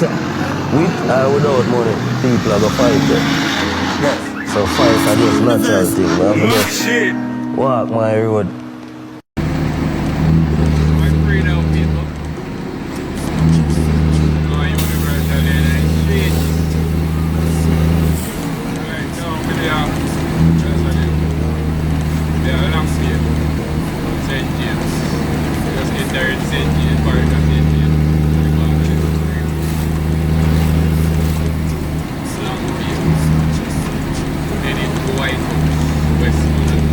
With or without money, people are gonna fight it. So fight are just natural thing. We have to just walk my road. I'm free now, people. Oh, universal in the street. Right now, video. That's what it is. We are long street. St. James. Just enter in St. James, part of St. James. White House, Westmoreland.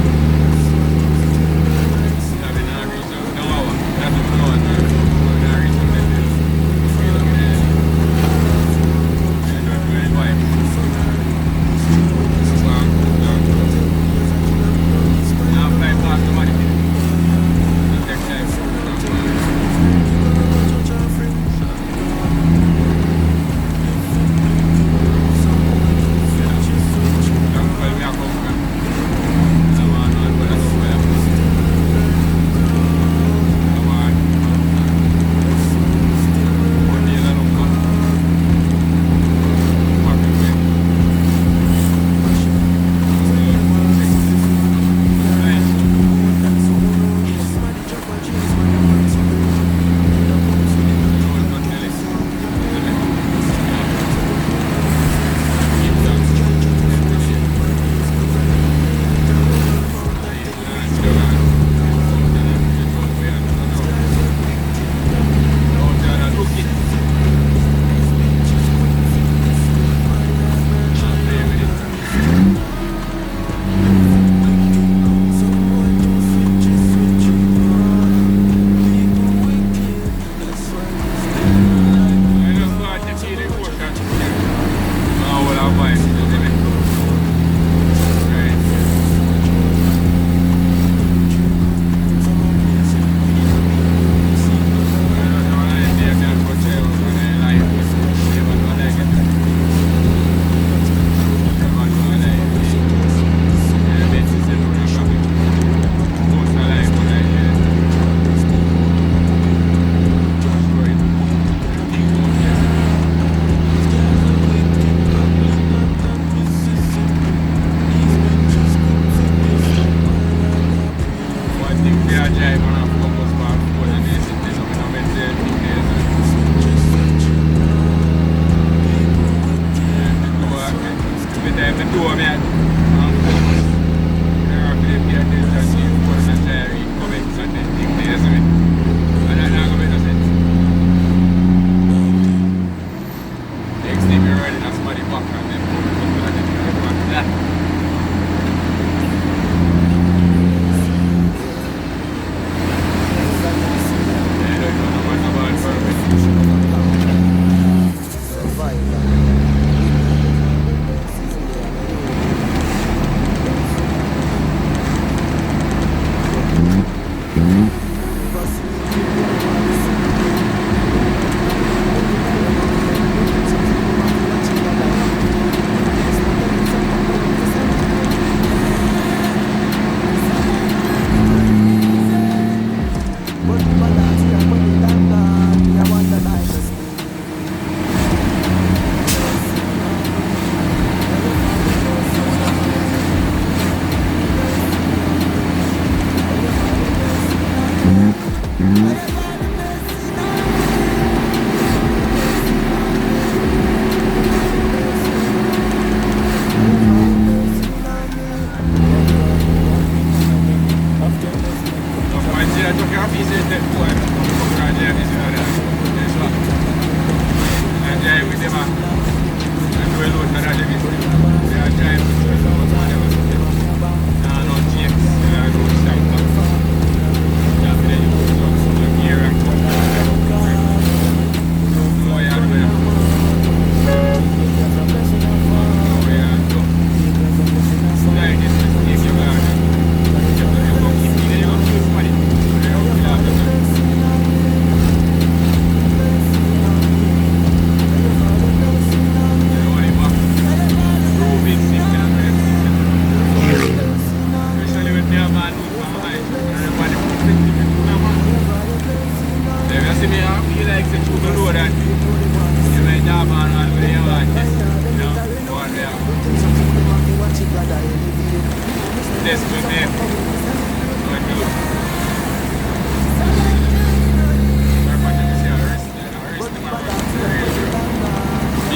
Having a reason. No, that's what I'm going to do. No reason to do. We're looking at it. And I'm doing white. Now I'm playing past the money. Next time.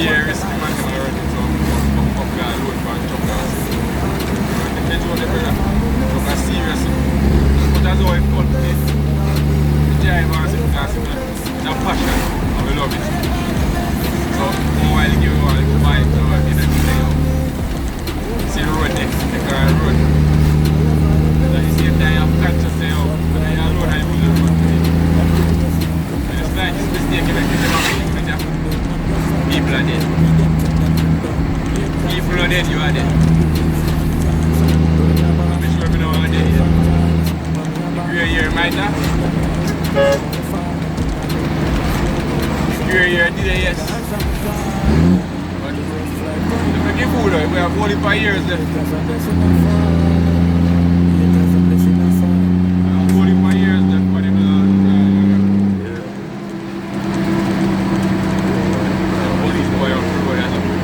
Yeah, risky man them are running some up guy load for truckers. They do the brother. Truckers serious. But that's how it fun for me. The drivers because it's a passion and we love it. So while you give one to buy it now in the day. See the road there, the car road. At the same time you have conscious say oh, when you road I use the road today. And it's like this mistake you make it never make with that. People are dead. People are dead, you are dead. I'm sure we know are dead yet. The grey hair might not. The grey hair did it, yes. But if we give food, we have 45 years left. 45 years left for them police boy on the road as well.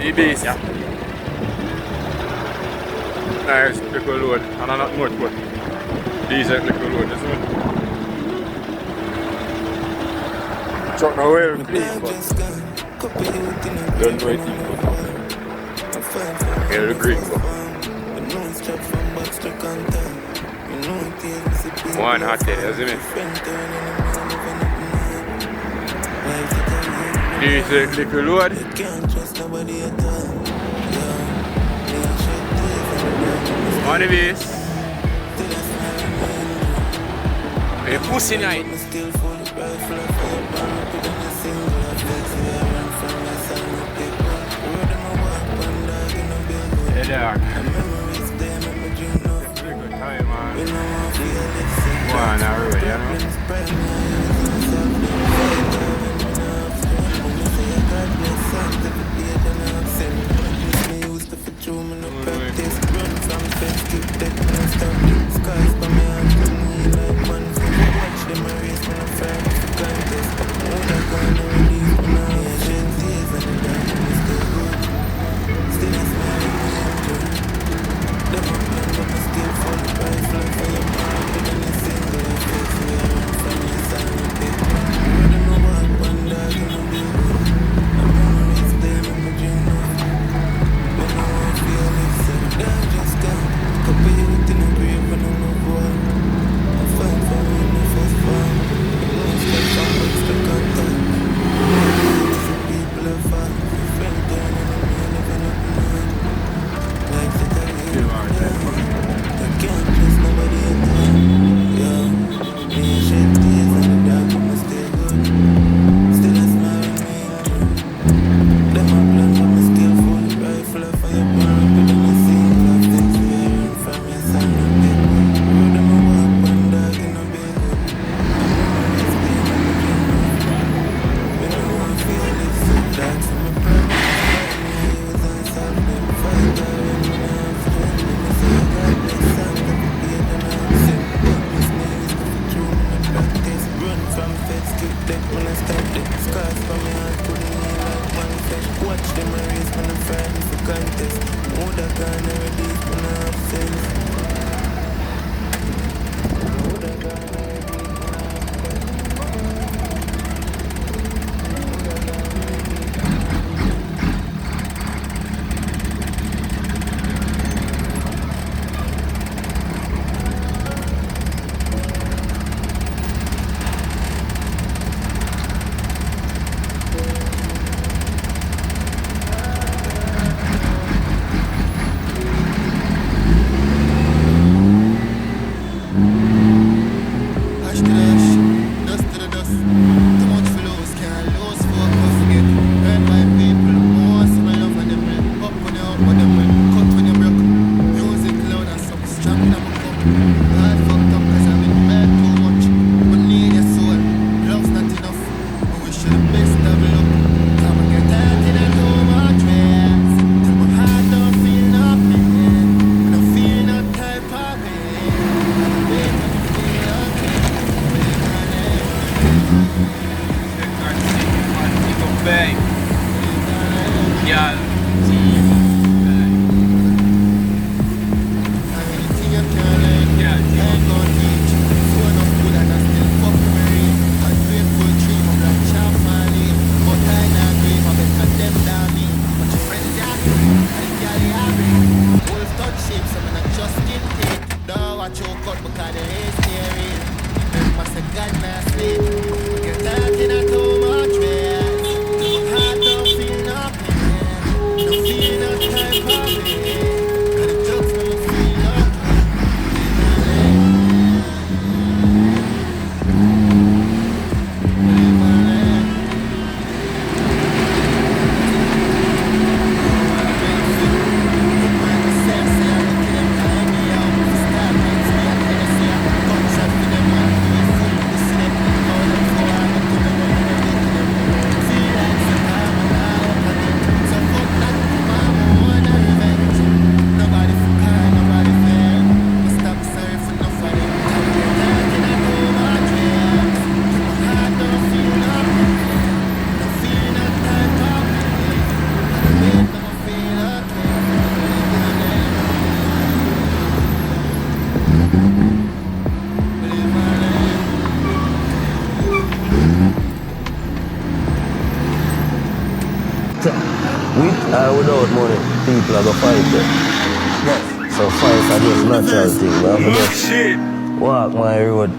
The base, yeah. Nice little load, and not much, but decent little load as well. Truck now well clean, but don't know it. Yeah, the green go. One hot day, you see me? Decent little load. On the base. A pussy night. Yeah, they are. It's a good time, man. One hour, you know? With or without money, people are gonna fight it. So fights are just natural thing. We have to just walk my road